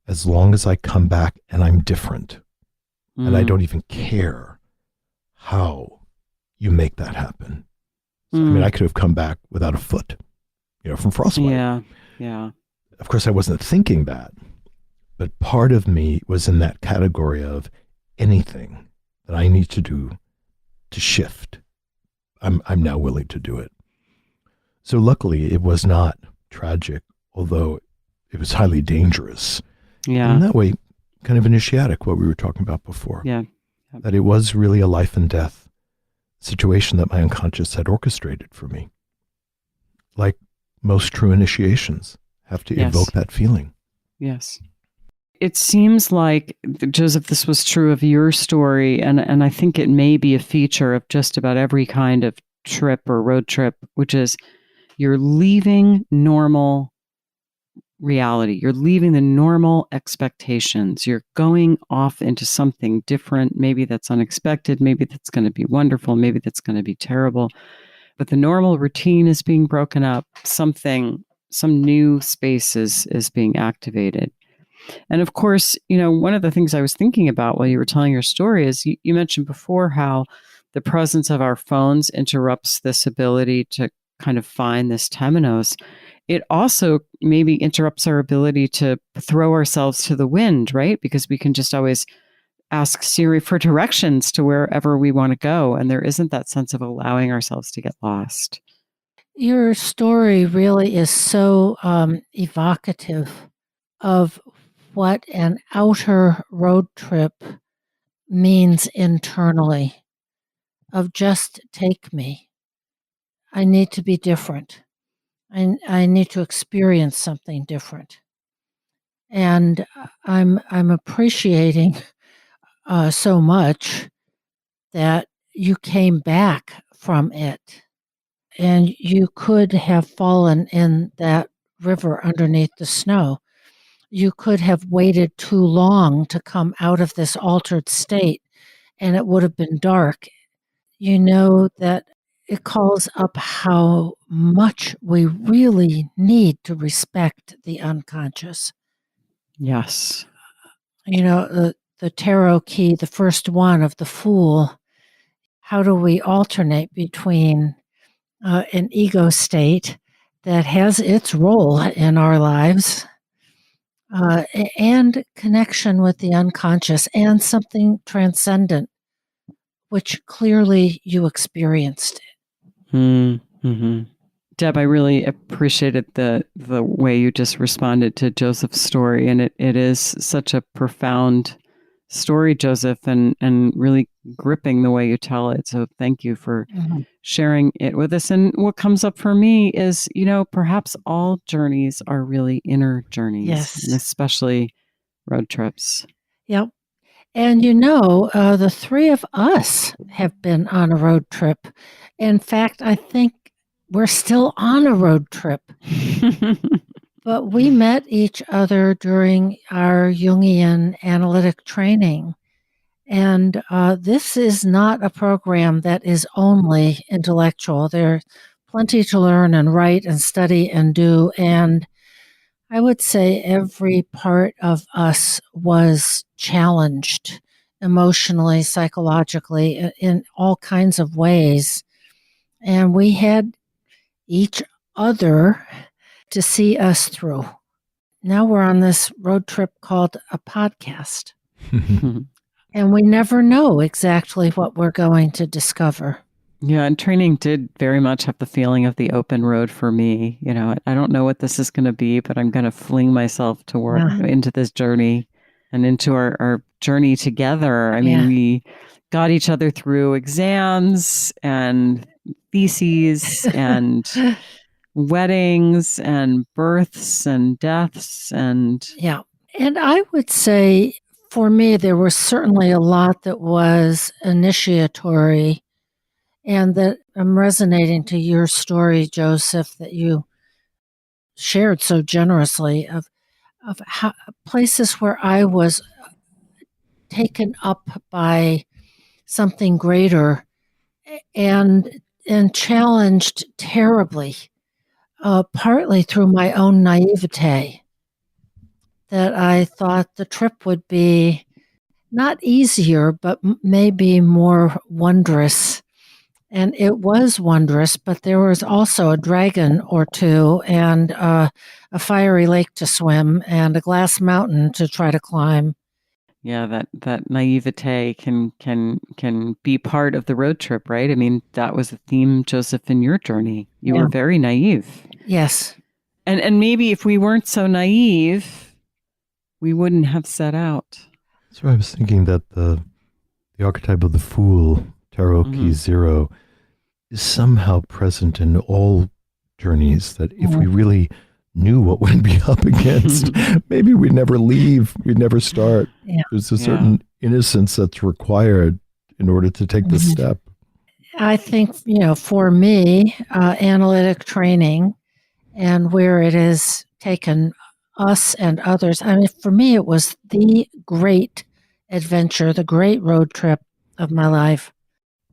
as long as I come back and I'm different. And I don't even care how you make that happen. So, I mean, I could have come back without a foot, from frostbite. Yeah. Of course, I wasn't thinking that, but part of me was in that category of anything that I need to do to shift. I'm now willing to do it. So luckily, it was not tragic, although it was highly dangerous. Yeah. And that way, kind of initiatic, what we were talking about before. Yeah. That it was really a life and death situation that my unconscious had orchestrated for me. Like most true initiations have to evoke that feeling. Yes. It seems like, Joseph, this was true of your story, and I think it may be a feature of just about every kind of trip or road trip, which is you're leaving normal reality. You're leaving the normal expectations. You're going off into something different. Maybe that's unexpected. Maybe that's going to be wonderful. Maybe that's going to be terrible. But the normal routine is being broken up. Some new space is being activated. And of course, one of the things I was thinking about while you were telling your story is you mentioned before how the presence of our phones interrupts this ability to kind of find this temenos. it also maybe interrupts our ability to throw ourselves to the wind, right? Because we can just always ask Siri for directions to wherever we want to go. And there isn't that sense of allowing ourselves to get lost. Your story really is so evocative of what an outer road trip means internally, of just take me. I need to be different. I need to experience something different. And I'm appreciating so much that you came back from it, and you could have fallen in that river underneath the snow. You could have waited too long to come out of this altered state, and it would have been dark. You know that it calls up how much we really need to respect the unconscious. Yes. You know, the tarot key, the first one of the Fool, how do we alternate between an ego state that has its role in our lives and connection with the unconscious and something transcendent, which clearly you experienced. Mm-hmm. Deb, I really appreciated the way you just responded to Joseph's story. And it is such a profound story, Joseph, and really gripping the way you tell it. So thank you for sharing it with us. And what comes up for me is, perhaps all journeys are really inner journeys, Yes. and especially road trips. Yep. And the three of us have been on a road trip. In fact, I think we're still on a road trip. But we met each other during our Jungian analytic training. And this is not a program that is only intellectual. There's plenty to learn and write and study and do. And I would say every part of us was challenged emotionally, psychologically, in all kinds of ways. And we had each other to see us through. Now we're on this road trip called a podcast. And we never know exactly what we're going to discover. Yeah, and training did very much have the feeling of the open road for me. I don't know what this is going to be, but I'm going to fling myself to work into this journey and into our journey together. I mean, we got each other through exams and theses and weddings and births and deaths and And I would say for me, there was certainly a lot that was initiatory, and that I'm resonating to your story, Joseph, that you shared so generously of how, places where I was taken up by something greater and challenged terribly, partly through my own naivete, that I thought the trip would be not easier, but maybe more wondrous. And it was wondrous, but there was also a dragon or two and a fiery lake to swim and a glass mountain to try to climb. Yeah, that naivete can be part of the road trip, right? I mean, that was the theme, Joseph, in your journey. You were very naive. Yes. And maybe if we weren't so naive, we wouldn't have set out. So I was thinking that the archetype of the Fool, Tarot Key 0, is somehow present in all journeys, that if we really knew what we'd be up against, maybe we'd never leave, we'd never start. Yeah. There's a certain innocence that's required in order to take the step. I think, for me, analytic training and where it has taken us and others, I mean, for me, it was the great adventure, the great road trip of my life.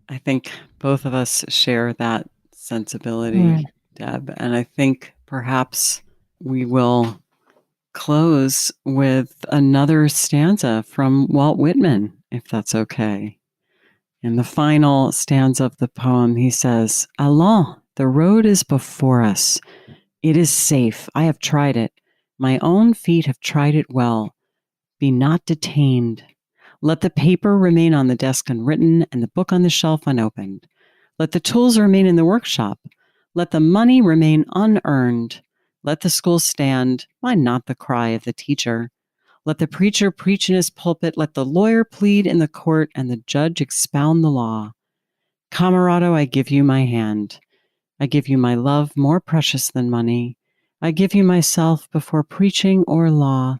I think both of us share that sensibility, Deb. And I think perhaps we will close with another stanza from Walt Whitman, if that's okay. In the final stanza of the poem, he says, "Allons, the road is before us. It is safe. I have tried it. My own feet have tried it well. Be not detained. Let the paper remain on the desk unwritten and the book on the shelf unopened. Let the tools remain in the workshop. Let the money remain unearned. Let the school stand. Mind not the cry of the teacher. Let the preacher preach in his pulpit. Let the lawyer plead in the court and the judge expound the law. Camerado, I give you my hand. I give you my love more precious than money. I give you myself before preaching or law.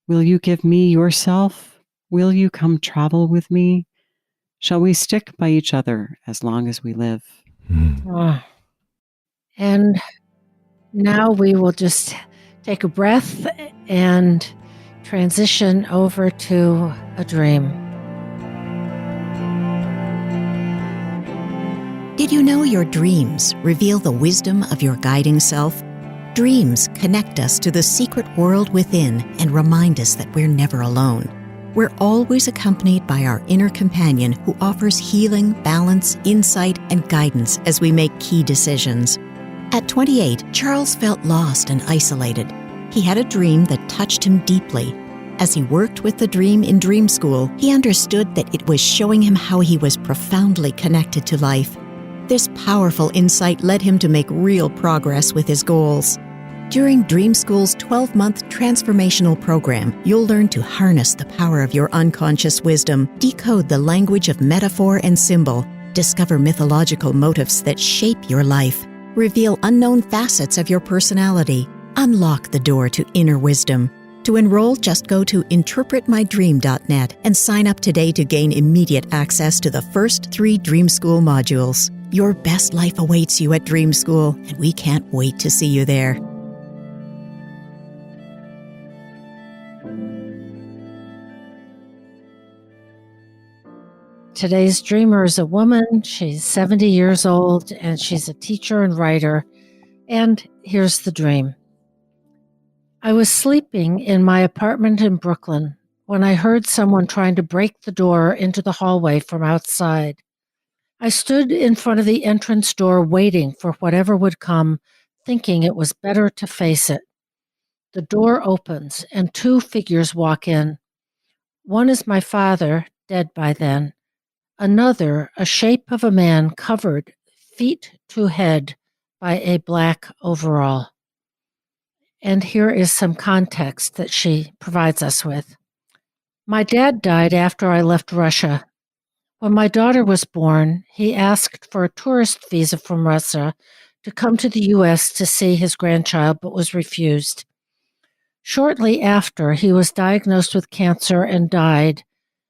Will you give me yourself? Will you come travel with me? Shall we stick by each other as long as we live? Oh. And now we will just take a breath and transition over to a dream. Did you know your dreams reveal the wisdom of your guiding self? Dreams connect us to the secret world within and remind us that we're never alone. We're always accompanied by our inner companion who offers healing, balance, insight, and guidance as we make key decisions. At 28, Charles felt lost and isolated. He had a dream that touched him deeply. As he worked with the dream in Dream School, he understood that it was showing him how he was profoundly connected to life. This powerful insight led him to make real progress with his goals. During Dream School's 12-month transformational program, you'll learn to harness the power of your unconscious wisdom, decode the language of metaphor and symbol, discover mythological motifs that shape your life, reveal unknown facets of your personality, unlock the door to inner wisdom. To enroll, just go to interpretmydream.net and sign up today to gain immediate access to the first 3 Dream School modules. Your best life awaits you at Dream School, and we can't wait to see you there. Today's dreamer is a woman. She's 70 years old, and she's a teacher and writer. And here's the dream. I was sleeping in my apartment in Brooklyn when I heard someone trying to break the door into the hallway from outside. I stood in front of the entrance door waiting for whatever would come, thinking it was better to face it. The door opens and 2 figures walk in. One is my father, dead by then. Another, a shape of a man covered, feet to head, by a black overall. And here is some context that she provides us with. My dad died after I left Russia. When my daughter was born, he asked for a tourist visa from Russia to come to the U.S. to see his grandchild, but was refused. Shortly after, he was diagnosed with cancer and died,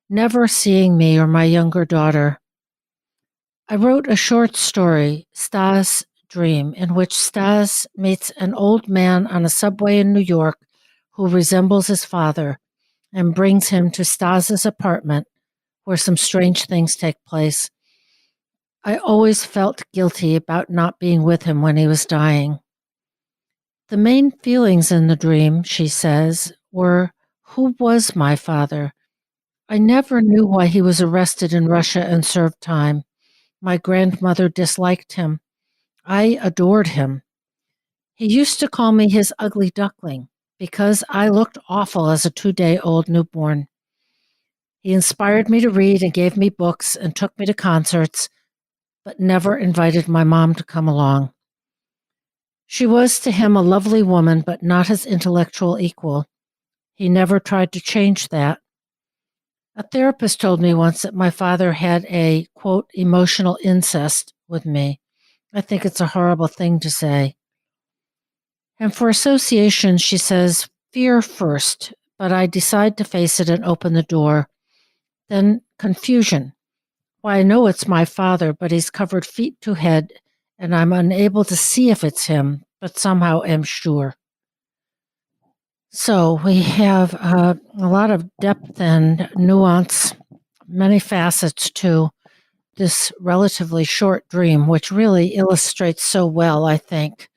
never seeing me or my younger daughter. I wrote a short story, Stas' Dream, in which Stas meets an old man on a subway in New York who resembles his father and brings him to Stas's apartment, where some strange things take place. I always felt guilty about not being with him when he was dying. The main feelings in the dream, she says, were, who was my father? I never knew why he was arrested in Russia and served time. My grandmother disliked him. I adored him. He used to call me his ugly duckling because I looked awful as a 2-day-old newborn. He inspired me to read and gave me books and took me to concerts, but never invited my mom to come along. She was to him a lovely woman, but not his intellectual equal. He never tried to change that. A therapist told me once that my father had a, quote, emotional incest with me. I think it's a horrible thing to say. And for association, she says, fear first, but I decide to face it and open the door. Then confusion. Why, I know it's my father, but he's covered feet to head, and I'm unable to see if it's him, but somehow am sure. So we have a lot of depth and nuance, many facets to this relatively short dream, which really illustrates so well, I think,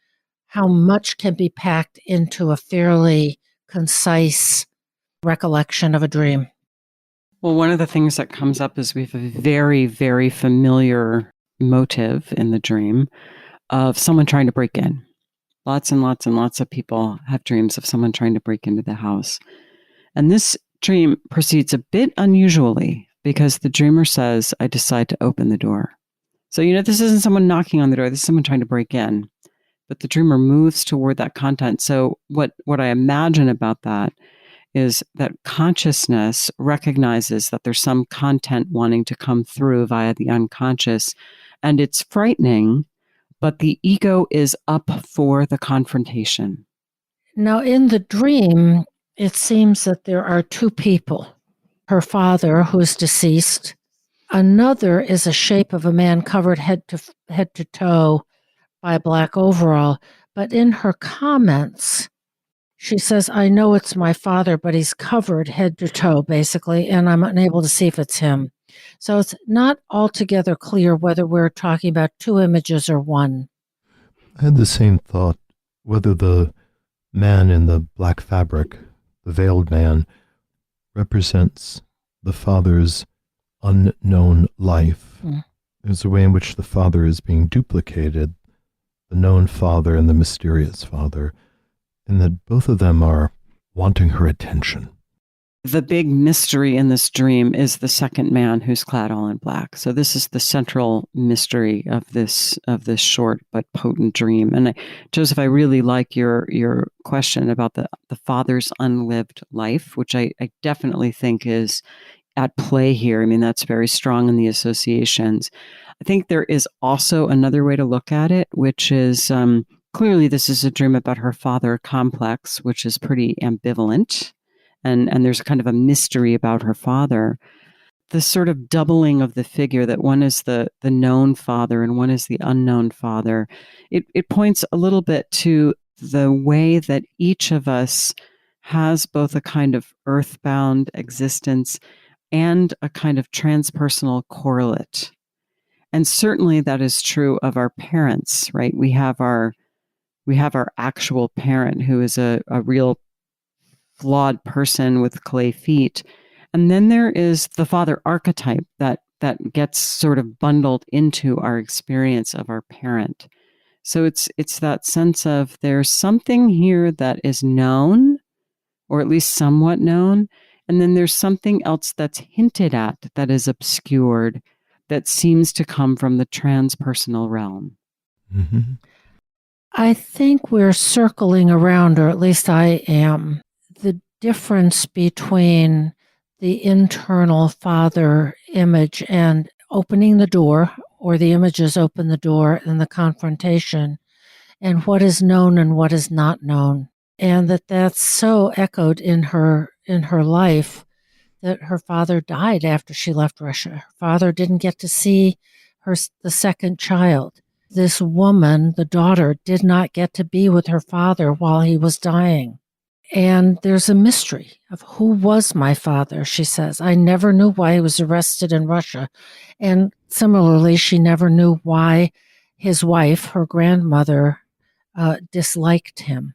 how much can be packed into a fairly concise recollection of a dream. Well, one of the things that comes up is we have a very, very familiar motive in the dream of someone trying to break in. Lots and lots and lots of people have dreams of someone trying to break into the house. And this dream proceeds a bit unusually because the dreamer says, I decide to open the door. So, this isn't someone knocking on the door. This is someone trying to break in. But the dreamer moves toward that content. So what I imagine about that is that consciousness recognizes that there's some content wanting to come through via the unconscious. And it's frightening, but the ego is up for the confrontation. Now, in the dream, it seems that there are two people. Her father, who's deceased. Another is a shape of a man covered head to toe by a black overall. But in her comments, she says, I know it's my father, but he's covered head to toe, basically, and I'm unable to see if it's him. So it's not altogether clear whether we're talking about two images or one. I had the same thought, whether the man in the black fabric, the veiled man, represents the father's unknown life. There's a way in which the father is being duplicated, the known father and the mysterious father, and that both of them are wanting her attention. The big mystery in this dream is the second man who's clad all in black. So this is the central mystery of this short but potent dream. And Joseph, I really like your question about the father's unlived life, which I definitely think is at play here. I mean, that's very strong in the associations. I think there is also another way to look at it, which is clearly this is a dream about her father complex, which is pretty ambivalent. And there's kind of a mystery about her father. The sort of doubling of the figure, that one is the known father and one is the unknown father. It points a little bit to the way that each of us has both a kind of earthbound existence and a kind of transpersonal correlate. And certainly that is true of our parents, right? We have our actual parent who is a real flawed person with clay feet. And then there is the father archetype that gets sort of bundled into our experience of our parent. So it's that sense of there's something here that is known, or at least somewhat known, and then there's something else that's hinted at that is obscured, that seems to come from the transpersonal realm. Mm-hmm. I think we're circling around, or at least I am, the difference between the internal father image and opening the door, or the images open the door, and the confrontation, and what is known and what is not known. And that's so echoed in her life, that her father died after she left Russia. Her father didn't get to see the second child. This woman, the daughter, did not get to be with her father while he was dying. And there's a mystery of who was my father, she says. I never knew why he was arrested in Russia. And similarly, she never knew why his wife, her grandmother, disliked him.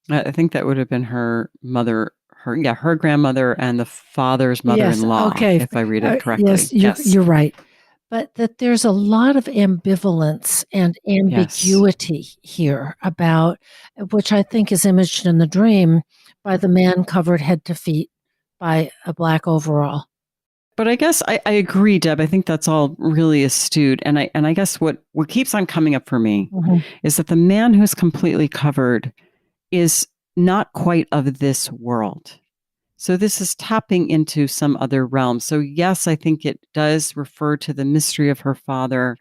I think that would have been her mother, her grandmother and the father's mother-in-law, yes, okay. if I read it correctly. Yes, you're right. But that there's a lot of ambivalence and ambiguity here about, which I think is imaged in the dream by the man covered head to feet by a black overall. But I guess I agree, Deb. I think that's all really astute. And I guess what keeps on coming up for me is that the man who's completely covered is not quite of this world. So this is tapping into some other realm. So yes, I think it does refer to the mystery of her father,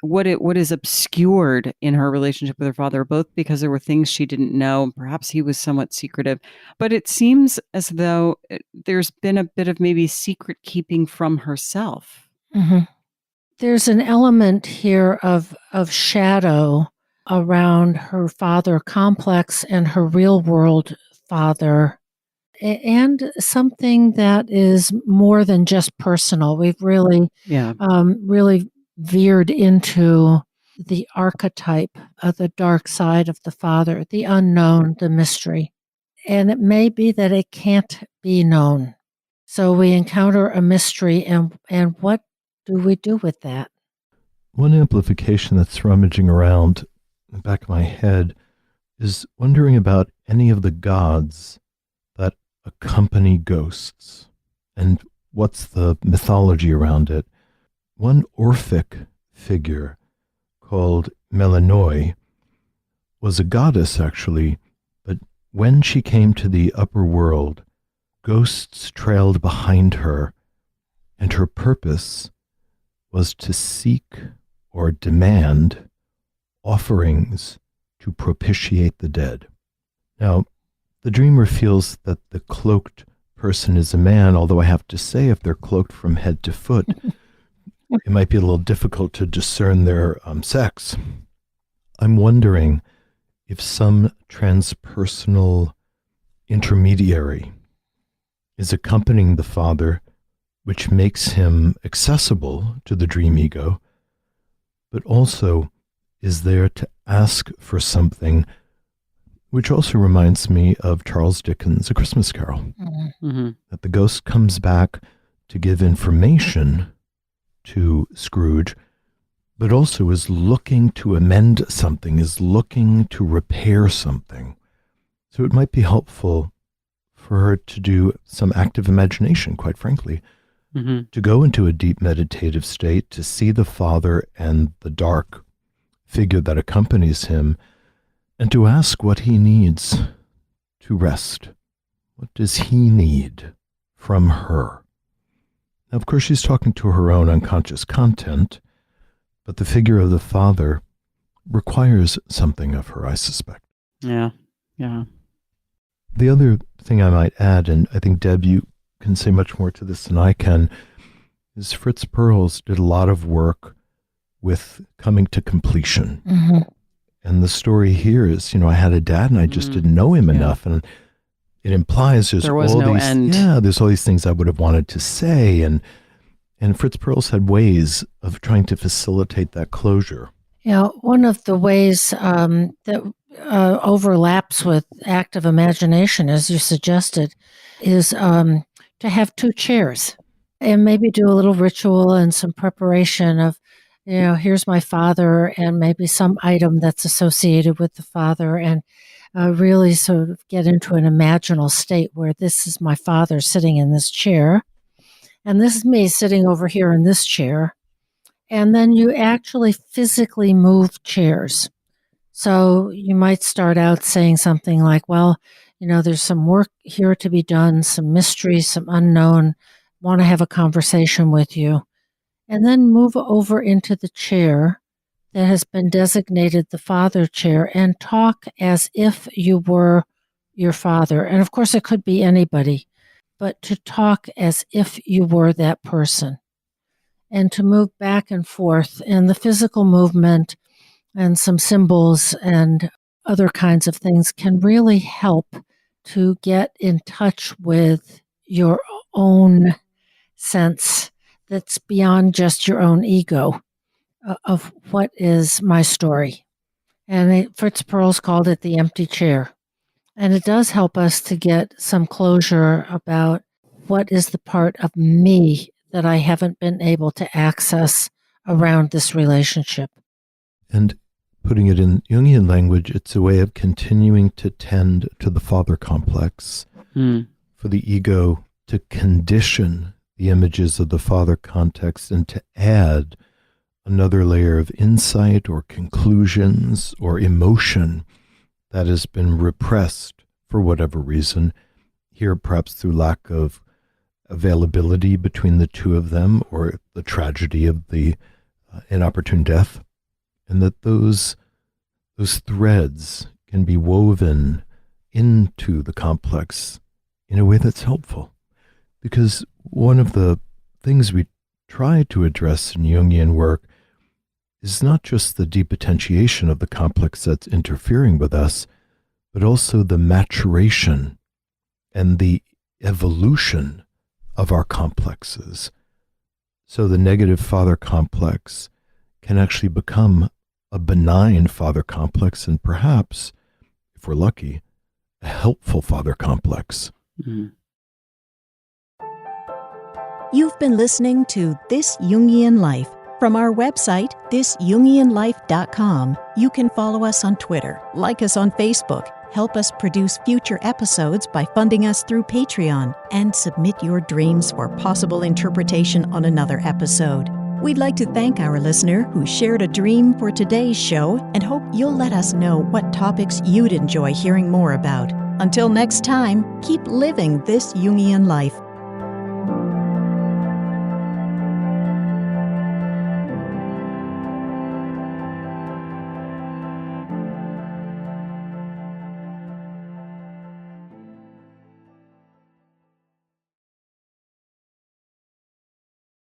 what is obscured in her relationship with her father, both because there were things she didn't know, and perhaps he was somewhat secretive. But it seems as though there's been a bit of maybe secret keeping from herself. Mm-hmm. There's an element here of shadow around her father complex and her real world father, and something that is more than just personal. We've really, really veered into the archetype of the dark side of the father, the unknown, the mystery. And it may be that it can't be known. So we encounter a mystery, and what do we do with that? One amplification that's rummaging around in the back of my head is wondering about any of the gods that accompany ghosts and what's the mythology around it. One Orphic figure called Melanoi was a goddess, actually, but when she came to the upper world, ghosts trailed behind her, and her purpose was to seek or demand offerings to propitiate the dead. Now, the dreamer feels that the cloaked person is a man, although I have to say, if they're cloaked from head to foot, it might be a little difficult to discern their sex. I'm wondering if some transpersonal intermediary is accompanying the father, which makes him accessible to the dream ego, but also is there to ask for something, which also reminds me of Charles Dickens' A Christmas Carol. Mm-hmm. That the ghost comes back to give information to Scrooge, but also is looking to amend something, is looking to repair something. So it might be helpful for her to do some active imagination, quite frankly, to go into a deep meditative state, to see the father and the dark figure that accompanies him, and to ask what he needs to rest. What does he need from her? Now, of course, she's talking to her own unconscious content, but the figure of the father requires something of her, I suspect. Yeah, yeah. The other thing I might add, and I think, Deb, you can say much more to this than I can, is Fritz Perls did a lot of work with coming to completion. Mm-hmm. And the story here is, I had a dad and I just didn't know him enough. And it implies there was all no these, end. there's all these things I would have wanted to say. And Fritz Perls had ways of trying to facilitate that closure. Yeah, one of the ways that overlaps with active imagination, as you suggested, is to have two chairs and maybe do a little ritual and some preparation of, here's my father and maybe some item that's associated with the father, and really sort of get into an imaginal state where this is my father sitting in this chair and this is me sitting over here in this chair. And then you actually physically move chairs. So you might start out saying something like, well, there's some work here to be done, some mystery, some unknown, want to have a conversation with you. And then move over into the chair that has been designated the father chair and talk as if you were your father. And of course, it could be anybody, but to talk as if you were that person and to move back and forth. And the physical movement and some symbols and other kinds of things can really help to get in touch with your own sense that's beyond just your own ego of what is my story. And Fritz Perls called it the empty chair. And it does help us to get some closure about what is the part of me that I haven't been able to access around this relationship. And putting it in Jungian language, it's a way of continuing to tend to the father complex, for the ego to condition the images of the father context and to add another layer of insight or conclusions or emotion that has been repressed for whatever reason, here perhaps through lack of availability between the two of them or the tragedy of the inopportune death, and that those threads can be woven into the complex in a way that's helpful. Because one of the things we try to address in Jungian work is not just the depotentiation of the complex that's interfering with us, but also the maturation and the evolution of our complexes. So the negative father complex can actually become a benign father complex and perhaps, if we're lucky, a helpful father complex. Mm-hmm. You've been listening to This Jungian Life, From our website, thisjungianlife.com, you can follow us on Twitter, like us on Facebook, help us produce future episodes by funding us through Patreon, and submit your dreams for possible interpretation on another episode. We'd like to thank our listener who shared a dream for today's show and hope you'll let us know what topics you'd enjoy hearing more about. Until next time, keep living this Jungian life.